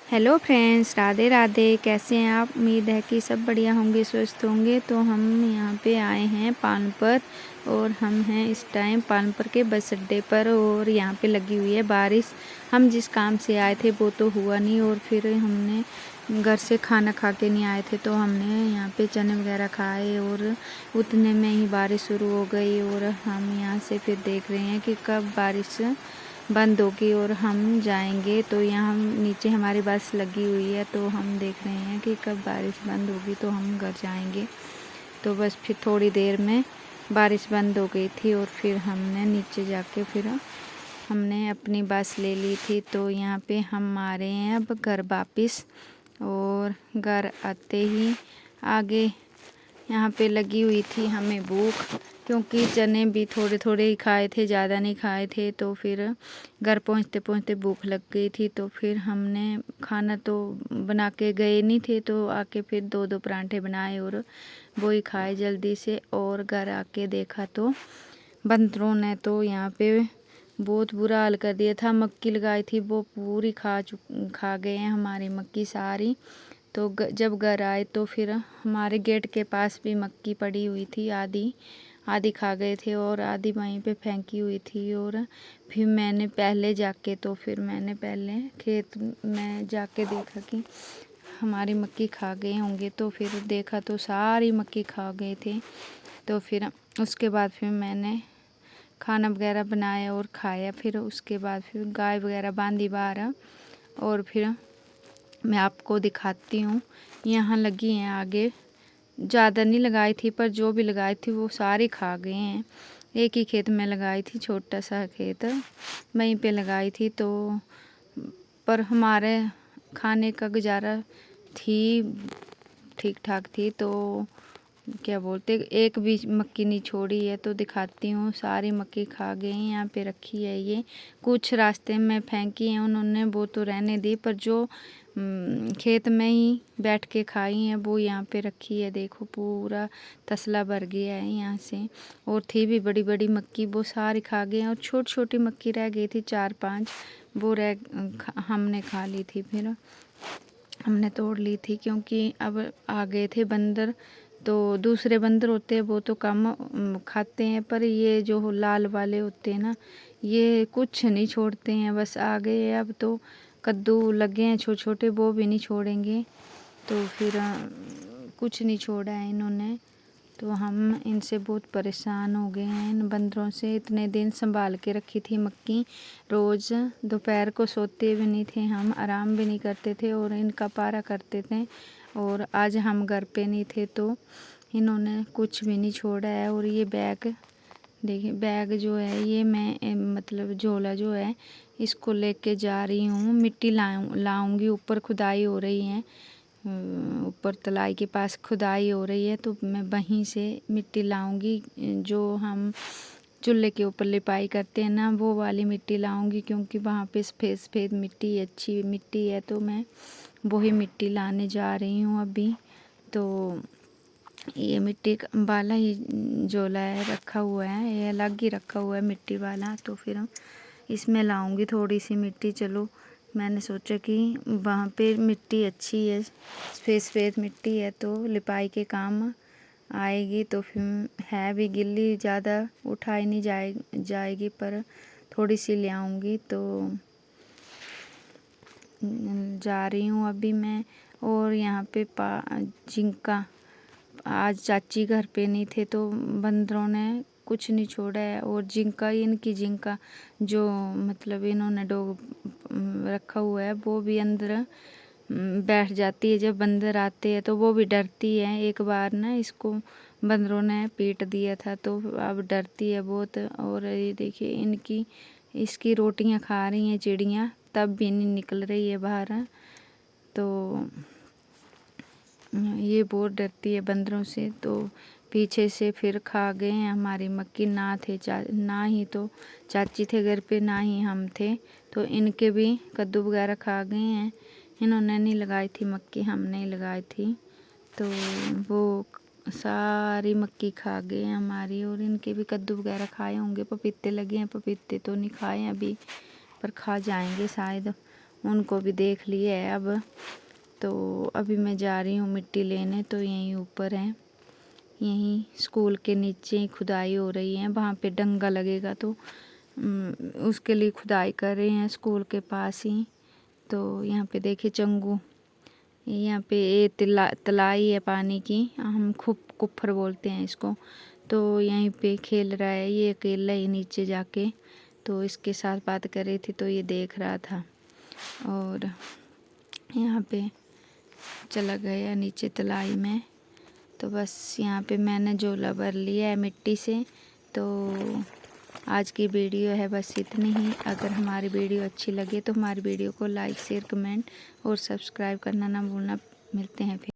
Hello friends, Radhe Radhe. कैसे हैं आप? उम्मीद है कि सब बढ़िया होंगे, स्वस्थ होंगे। तो हम यहाँ पे आए हैं पानपर और हम हैं इस टाइम पानपर के बस अड्डे पर और यहाँ पे लगी हुई है बारिश। हम जिस काम से आए थे वो तो हुआ नहीं और फिर हमने घर से खाना खा के नहीं आए थे, तो हमने यहाँ पे चने वगैरह खाए और उतने में ही बारिश शुरू हो गई। और हम यहाँ से फिर देख रहे हैं कि कब बारिश बंद होगी और हम जाएंगे। तो यहाँ नीचे हमारी बस लगी हुई है, तो हम देख रहे हैं कि कब बारिश बंद होगी तो हम घर जाएंगे। तो बस फिर थोड़ी देर में बारिश बंद हो गई थी और फिर हमने नीचे जाके फिर हमने अपनी बस ले ली थी। तो यहाँ पे हम आ रहे हैं अब घर वापस। और घर आते ही आगे यहाँ पे लगी हुई थी हमें भूख, क्योंकि चने भी थोड़े थोड़े ही खाए थे, ज़्यादा नहीं खाए थे। तो फिर घर पहुँचते पहुँचते भूख लग गई थी, तो फिर हमने खाना तो बना के गए नहीं थे, तो आके फिर दो दो परांठे बनाए और वो ही खाए जल्दी से। और घर आके देखा तो बंदरों ने तो यहाँ पे बहुत बुरा हाल कर दिया था। मक्की लगाई थी वो पूरी खा गए हैं हमारी मक्की सारी। तो जब घर आए तो फिर हमारे गेट के पास भी मक्की पड़ी हुई थी, आधी आधी खा गए थे और आधी वहीं पे फेंकी हुई थी। और फिर मैंने पहले खेत में जाके देखा कि हमारी मक्की खा गए होंगे, तो फिर देखा तो सारी मक्की खा गए थे। तो फिर उसके बाद फिर मैंने खाना वगैरह बनाया और खाया। फिर उसके बाद फिर गाय वगैरह बांधी बाहर और फिर मैं आपको दिखाती हूँ। यहाँ लगी हैं आगे, ज़्यादा नहीं लगाई थी पर जो भी लगाई थी वो सारी खा गए हैं। एक ही खेत में लगाई थी, छोटा सा खेत वहीं पे लगाई थी। तो पर हमारे खाने का गुजारा थी, ठीक ठाक थी। तो क्या बोलते, एक भी मक्की नहीं छोड़ी है। तो दिखाती हूँ, सारी मक्की खा गई। यहाँ पे रखी है, ये कुछ रास्ते में फेंकी हैं उन्होंने, वो तो रहने दी, पर जो खेत में ही बैठ के खाई हैं वो यहाँ पे रखी है। देखो पूरा तसला भर गया है यहाँ से। और थी भी बड़ी बड़ी मक्की, वो सारी खा गए हैं। और छोटी छोटी मक्की रह गई थी 4-5, वो हमने खा ली थी। फिर हमने तोड़ ली थी, क्योंकि अब आ गए थे बंदर। तो दूसरे बंदर होते हैं वो तो कम खाते हैं, पर ये जो लाल वाले होते हैं ना, ये कुछ नहीं छोड़ते हैं, बस आ गए हैं। अब तो कद्दू लगे हैं छोटे छोटे, वो भी नहीं छोड़ेंगे। तो फिर कुछ नहीं छोड़ा है इन्होंने। तो हम इनसे बहुत परेशान हो गए हैं, इन बंदरों से। इतने दिन संभाल के रखी थी मक्की, रोज़ दोपहर को सोते भी नहीं थे हम, आराम भी नहीं करते थे और इनका पारा करते थे। और आज हम घर पे नहीं थे तो इन्होंने कुछ भी नहीं छोड़ा है। और ये बैग देखिए, बैग जो है ये मैं मतलब झोला जो है इसको लेके जा रही हूँ। मिट्टी लाऊंगी, ऊपर खुदाई हो रही है, ऊपर तलाई के पास खुदाई हो रही है, तो मैं वहीं से मिट्टी लाऊंगी। जो हम चूल्हे के ऊपर लिपाई करते हैं ना, वो वाली मिट्टी लाऊंगी, क्योंकि वहाँ पे सफ़ेद सफ़ेद मिट्टी, अच्छी मिट्टी है। तो मैं वही मिट्टी लाने जा रही हूँ अभी। तो ये मिट्टी वाला ही झोला है, रखा हुआ है, ये अलग ही रखा हुआ है मिट्टी वाला। तो फिर इसमें लाऊंगी थोड़ी सी मिट्टी। चलो, मैंने सोचा कि वहाँ पे मिट्टी अच्छी है, सफ़ेद सफ़ेद मिट्टी है, तो लिपाई के काम आएगी। तो फिर है भी गिल्ली, ज़्यादा उठाई नहीं जाएगी, पर थोड़ी सी ले आऊँगी। तो जा रही हूँ अभी मैं। और यहाँ पे जिंका, आज चाची घर पे नहीं थे तो बंदरों ने कुछ नहीं छोड़ा है। और जिंका, इनकी जिंका जो मतलब इन्होंने डोग रखा हुआ है, वो भी अंदर बैठ जाती है। जब बंदर आते हैं तो वो भी डरती है। एक बार ना इसको बंदरों ने पीट दिया था, तो अब डरती है बहुत। और ये देखिए, इसकी रोटियां खा रही हैं चिड़ियाँ, तब भी नहीं निकल रही है बाहर। तो ये बहुत डरती है बंदरों से। तो पीछे से फिर खा गए हैं हमारी मक्की। ना ही तो चाची थे घर पे, ना ही हम थे, तो इनके भी कद्दू वगैरह खा गए हैं। इन्होंने नहीं लगाई थी मक्की, हमने ही लगाई थी। तो वो सारी मक्की खा गए हैं हमारी। और इनके भी कद्दू वगैरह खाए होंगे। पपीते लगे हैं, पपीते तो नहीं खाए अभी, पर खा जाएंगे शायद। उनको भी देख लिए है अब। तो अभी मैं जा रही हूँ मिट्टी लेने, तो यहीं ऊपर है, यहीं स्कूल के नीचे ही खुदाई हो रही है, वहाँ पे डंगा लगेगा तो उसके लिए खुदाई कर रहे हैं स्कूल के पास ही। तो यहाँ पे देखिए चंगू, यहाँ पे ये तलाई है पानी की, हम कुफ्फर बोलते हैं इसको। तो यहीं पे खेल रहा है ये अकेला ही नीचे जाके, तो इसके साथ बात कर रही थी तो ये देख रहा था और यहाँ पे चला गया नीचे तलाई में। तो बस यहाँ पे मैंने झोला भर लिया है मिट्टी से। तो आज की वीडियो है बस इतनी ही। अगर हमारी वीडियो अच्छी लगे तो हमारी वीडियो को लाइक शेयर कमेंट और सब्सक्राइब करना ना भूलना। मिलते हैं फिर।